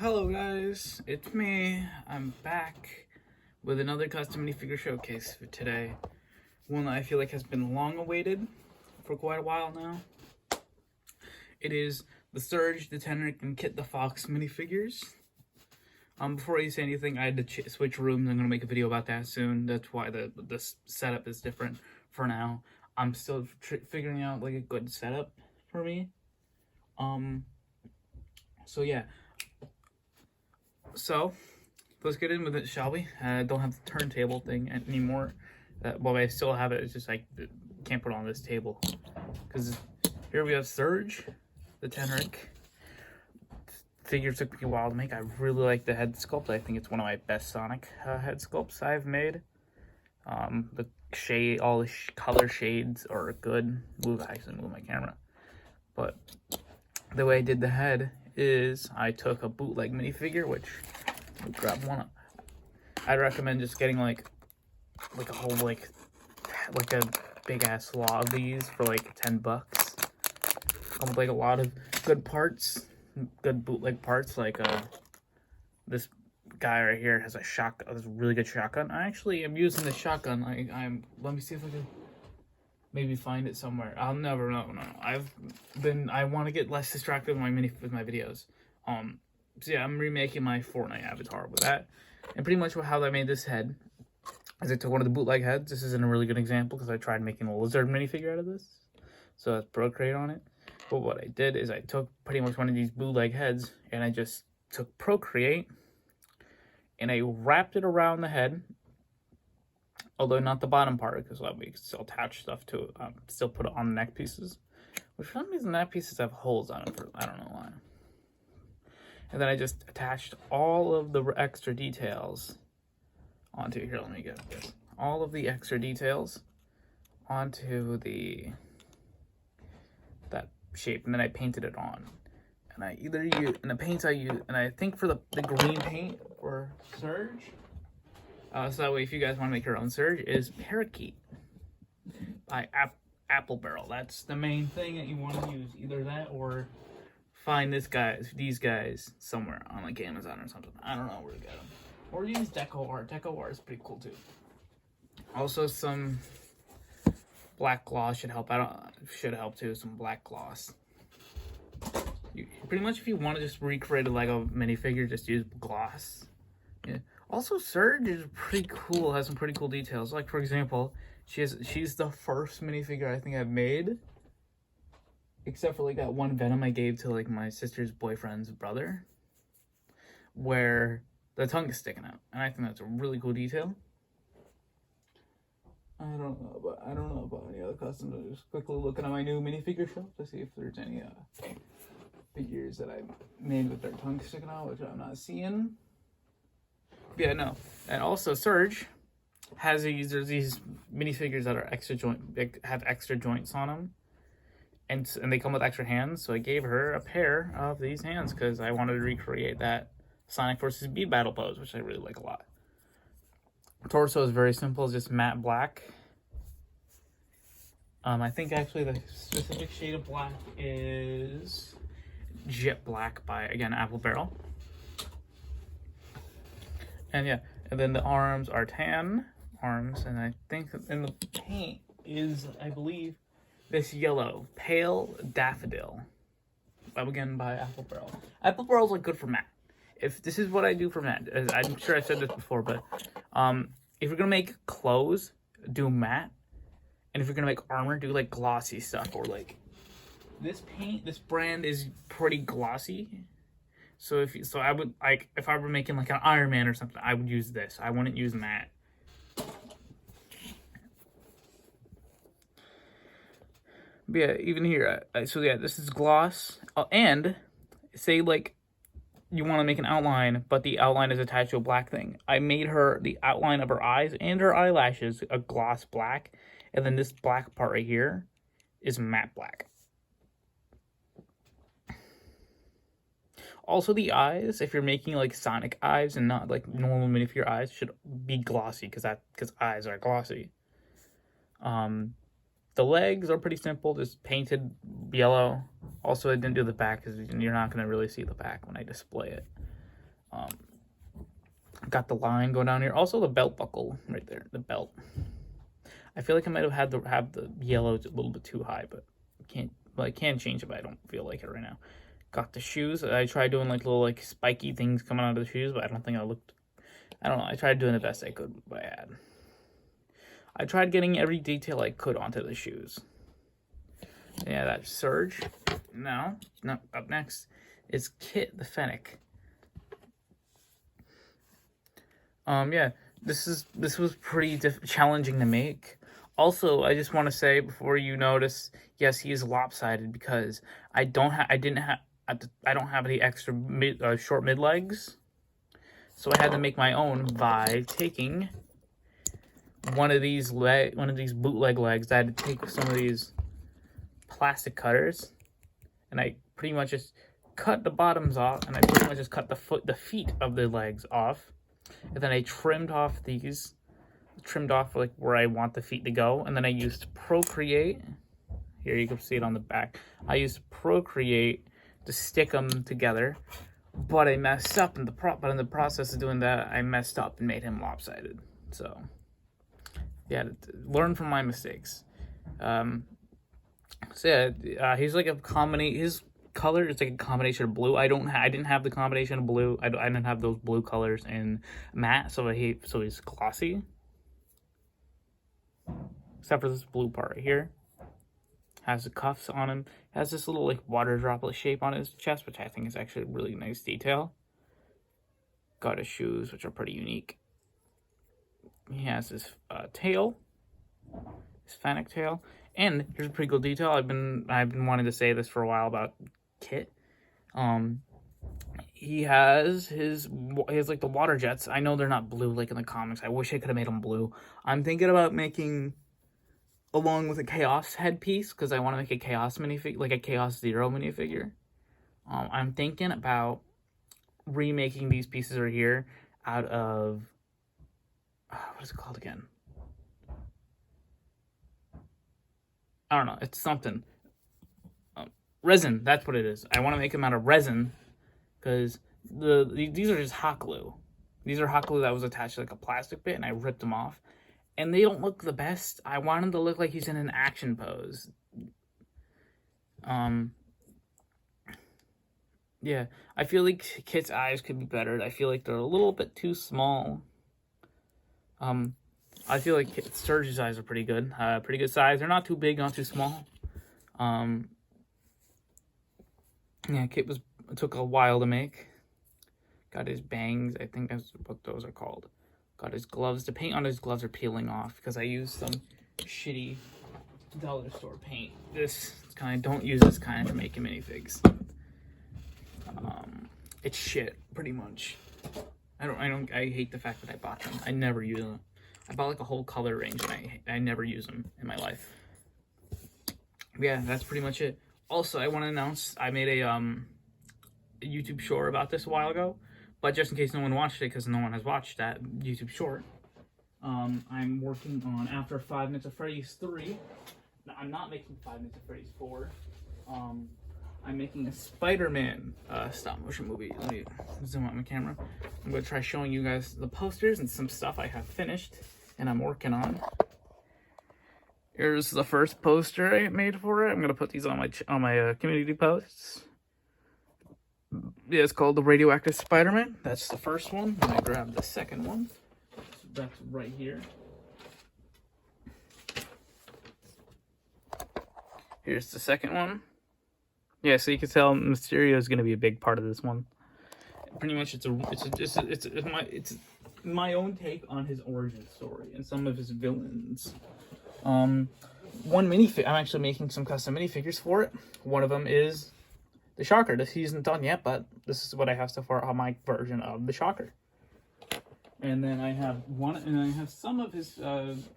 Hello guys, it's me. I'm back with another custom minifigure showcase for today. One that I feel like has been long awaited for quite a while now. It is the Surge, the Tenric, and Kit the Fox minifigures. Before I say anything, I had to switch rooms. I'm going to make a video about that soon. That's why the setup is different for now. I'm still figuring out like a good setup for me. So yeah. So let's get in with it, shall we? I don't have the turntable thing anymore. Well, I still have it. It's just like can't put it on this table because here we have Surge, the Tenric. Figure took me a while to make. I really like the head sculpt. I think it's one of my best Sonic head sculpts I've made. The shade, all the color shades are good. I actually moved my camera, but the way I did the head is I took a bootleg minifigure, which I'll grab one up. I'd recommend just getting like a whole like a big ass lot of these for like $10. Come with like a lot of good parts, good bootleg parts. Like this guy right here has a shotgun, this really good shotgun. I actually am using the shotgun. Let me see if I can maybe find it somewhere. I'll never know. No. I want to get less distracted with my videos. So yeah, I'm remaking my Fortnite avatar with that. And pretty much how I made this head is I took one of the bootleg heads. This isn't a really good example because I tried making a lizard minifigure out of this. So that's Procreate on it. But what I did is I took pretty much one of these bootleg heads and I just took Procreate and I wrapped it around the head. Although not the bottom part, because we can still attach stuff to it, still put it on the neck pieces. Which for some reason neck pieces have holes on them, I don't know why. And then I just attached all of the extra details onto, here, let me get this. All of the extra details onto that shape, and then I painted it on. And I either use, and the paints I use, and I think for the green paint for Surge, so that way, if you guys want to make your own Surge, is Parakeet by Apple Barrel. That's the main thing that you want to use. Either that or find these guys somewhere on like Amazon or something. I don't know where to get them. Or use Deco Art. Deco Art is pretty cool too. Also, some black gloss should help. Should help too. Some black gloss. Pretty much, if you want to just recreate a Lego minifigure, just use gloss. Yeah. Also, Surge is pretty cool. Has some pretty cool details. Like for example, she's the first minifigure I think I've made, except for like that one Venom I gave to like my sister's boyfriend's brother, where the tongue is sticking out, and I think that's a really cool detail. I don't know about any other customs. I'm just quickly looking at my new minifigure shop to see if there's any figures that I made with their tongue sticking out, which I'm not seeing. Yeah, no. And also Surge has these minifigures that are have extra joints on them, and they come with extra hands. So I gave her a pair of these hands because I wanted to recreate that Sonic vs. Bee battle pose, which I really like a lot. Torso is very simple, it's just matte black. I think actually the specific shade of black is Jet Black by, again, Apple Barrel. And yeah, and then the arms are tan arms, and I think and the paint is, I believe, this yellow, pale daffodil. Again, by Apple Barrel. Apple Barrel's like good for matte. If this is what I do for matte, I'm sure I said this before, but if you're gonna make clothes, do matte, and if you're gonna make armor, do like glossy stuff, or like this brand is pretty glossy. So I would like, if I were making like an Iron Man or something, I would use this. I wouldn't use matte. But yeah, even here, so yeah, this is gloss. And say like you want to make an outline, but the outline is attached to a black thing. I made the outline of her eyes and her eyelashes a gloss black, and then this black part right here is matte black. Also, the eyes, if you're making like Sonic eyes and not like normal minifigure eyes, should be glossy because eyes are glossy. The legs are pretty simple, just painted yellow. Also, I didn't do the back because you're not going to really see the back when I display it. Got the line going down here. Also the belt buckle right there, the belt. I feel like I might have had to have the yellow a little bit too high, but I can change it, but I don't feel like it right now. Got the shoes. I tried doing like little like spiky things coming out of the shoes, but I don't think I looked. I don't know. I tried doing the best I could with what I had. I tried getting every detail I could onto the shoes. Yeah, that's Surge. Now, up next is Kit the Fennec. Yeah, this was pretty challenging to make. Also, I just want to say before you notice, yes, he is lopsided because I don't have any extra short mid legs, so I had to make my own by taking one of these bootleg legs. I had to take some of these plastic cutters, and I pretty much just cut the bottoms off, and I pretty much just cut the feet of the legs off, and then I trimmed off like where I want the feet to go, and then I used Procreate. Here you can see it on the back. I used Procreate to stick them together, but I messed up in the process of doing that, I messed up and made him lopsided. So yeah, learn from my mistakes. So yeah, he's like a combination. His color is like a combination of blue. I didn't have the combination of blue. I didn't have those blue colors in matte, so he's glossy. Except for this blue part right here. Has the cuffs on him. Has this little like water droplet shape on his chest, which I think is actually a really nice detail. Got his shoes, which are pretty unique. He has his tail, his Fennec tail, and here's a pretty cool detail. I've been wanting to say this for a while about Kit. He has like the water jets. I know they're not blue like in the comics. I wish I could have made them blue. I'm thinking about making, along with a Chaos headpiece, because I want to make a Chaos minifigure, like a Chaos Zero minifigure. I'm thinking about remaking these pieces right here out of what is it called again? I don't know. It's something. Resin. That's what it is. I want to make them out of resin because these are just hot glue. These are hot glue that was attached to like a plastic bit, and I ripped them off. And they don't look the best. I want him to look like he's in an action pose. Yeah, I feel like Kit's eyes could be better. I feel like they're a little bit too small. I feel like Surge's eyes are pretty good. Pretty good size. They're not too big, not too small. Yeah, Kit took a while to make. Got his bangs. I think that's what those are called. Got his gloves. The paint on his gloves are peeling off because I used some shitty dollar store paint. Don't use this kind for making minifigs. It's shit, pretty much. I hate the fact that I bought them. I never use them. I bought like a whole color range and I never use them in my life. Yeah, that's pretty much it. Also, I want to announce I made a YouTube short about this a while ago, but just in case no one watched it, because no one has watched that YouTube short, I'm working on after 5 Nights at Freddy's 3. I'm not making 5 Nights at Freddy's 4. I'm making a Spider-Man stop motion movie. Let me zoom out my camera. I'm going to try showing you guys the posters and some stuff I have finished and I'm working on. Here's the first poster I made for it. I'm going to put these on my community posts. Yeah, it's called The Radioactive Spider-Man. That's the first one. I'm going to grab the second one. That's right here. Here's the second one. Yeah, so you can tell Mysterio is going to be a big part of this one. Pretty much, it's my own take on his origin story and some of his villains. One minifigure. I'm actually making some custom minifigures for it. One of them is the Shocker. This isn't done yet, but this is what I have so far on my version of the Shocker. And then I have some of his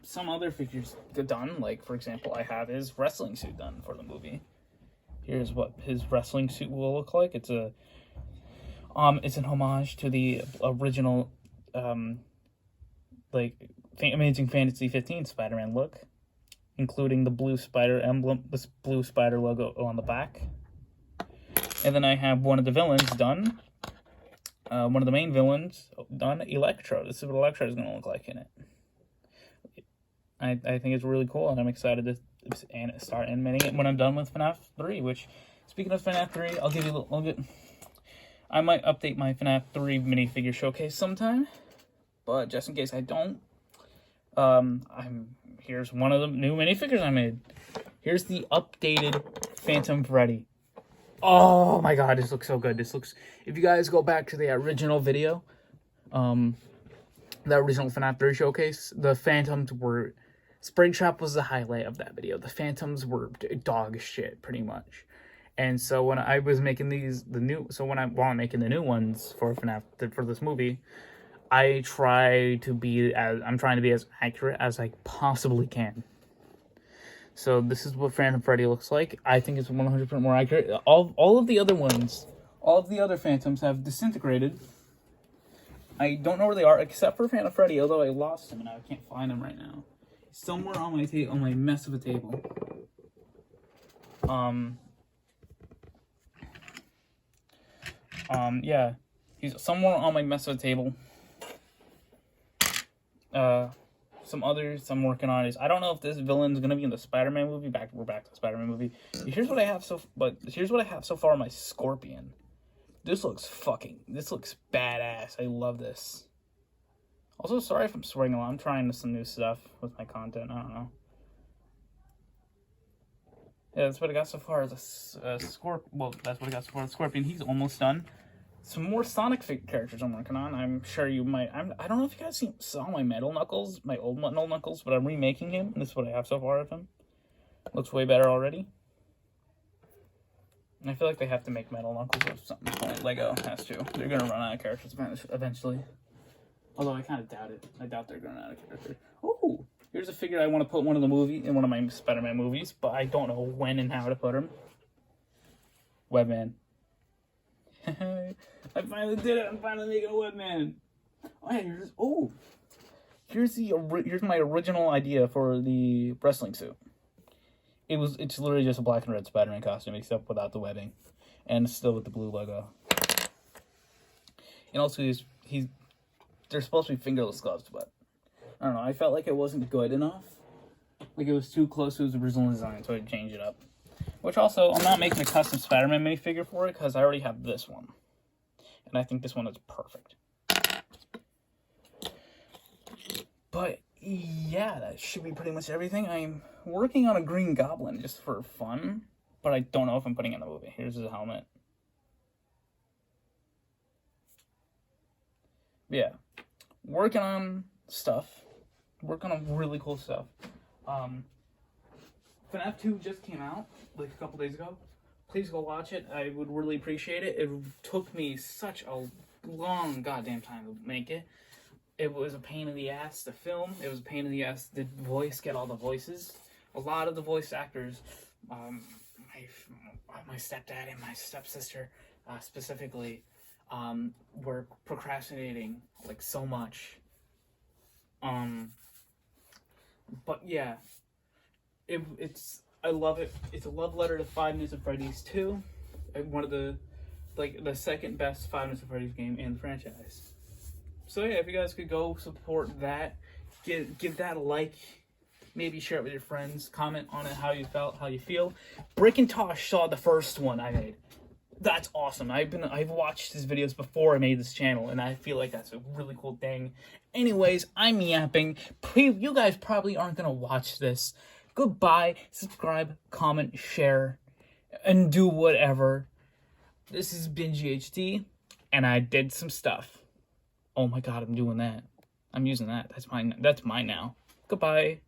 some other figures done. Like for example, I have his wrestling suit done for the movie. Here's what his wrestling suit will look like. It's an homage to the original, Amazing Fantasy 15 Spider-Man look, including the blue spider emblem, this blue spider logo on the back. And then I have one of the villains done. one of the main villains done, Electro. This is what Electro is going to look like in it. I think it's really cool, and I'm excited to start animating it when I'm done with FNAF 3, which, speaking of FNAF 3, I'll give you a little, I might update my FNAF 3 minifigure showcase sometime, but just in case I don't, here's one of the new minifigures I made. Here's the updated Phantom Freddy. Oh my god, this looks so good. This looks, if you guys go back to the original video, the original FNAF 3 showcase, the Phantoms were, Springtrap was the highlight of that video. The Phantoms were dog shit, pretty much. And so when I was making while I'm making the new ones for FNAF, for this movie, I'm trying to be as accurate as I possibly can. So this is what Phantom Freddy looks like. I think it's 100% more accurate. All of the other ones, all of the other Phantoms have disintegrated. I don't know where they are, except for Phantom Freddy, although I lost him and I can't find him right now. He's somewhere on my mess of a table. Yeah. He's somewhere on my mess of a table. Some others I'm working on is, I don't know if this villain's gonna be in the Spider-Man movie. We're back to the Spider-Man movie. Here's what I have so far on my Scorpion. This looks badass. I love this. Also, sorry if I'm swearing a lot. I'm trying some new stuff with my content. I don't know. Yeah, that's what I got so far. That's what I got so far. The Scorpion. He's almost done. Some more Sonic characters I'm working on. I'm sure you might. I don't know if you guys saw my Metal Knuckles, my old Metal Knuckles, but I'm remaking him. And this is what I have so far of him. Looks way better already. And I feel like they have to make Metal Knuckles or something point. Lego has to. They're gonna run out of characters eventually. Although I kind of doubt it. I doubt they're gonna run out of characters. Oh, here's a figure I want to put in one of my Spider-Man movies, but I don't know when and how to put him. Webman. I finally did it. I'm finally making a Webman. Oh yeah, here's my original idea for the wrestling suit. It's literally just a black and red Spider-Man costume, except without the webbing, and still with the blue logo. And also they're supposed to be fingerless gloves, but I don't know. I felt like it wasn't good enough. Like it was too close to his original design, so I changed it up. Which also, I'm not making a custom Spider-Man minifigure for it, because I already have this one. And I think this one is perfect. But, yeah, that should be pretty much everything. I'm working on a Green Goblin just for fun, but I don't know if I'm putting it in the movie. Here's his helmet. Yeah. Working on stuff. Working on really cool stuff. FNAF 2 just came out, like a couple days ago. Please go watch it. I would really appreciate it. It took me such a long goddamn time to make it. It was a pain in the ass to film. It was a pain in the ass to get all the voices. A lot of the voice actors, my stepdad and my stepsister specifically, were procrastinating like so much. But yeah. I love it. It's a love letter to Five Nights at Freddy's 2. One of the second best Five Nights at Freddy's game in the franchise. So yeah, if you guys could go support that, give that a like, maybe share it with your friends, comment on it, how you feel. Brick and Tosh saw the first one I made. That's awesome. I've watched his videos before I made this channel, and I feel like that's a really cool thing. Anyways, I'm yapping. You guys probably aren't gonna watch this. Goodbye, subscribe, comment, share, and do whatever. This is BingeHD, and I did some stuff. Oh my god, I'm doing that. I'm using that. That's mine now. Goodbye.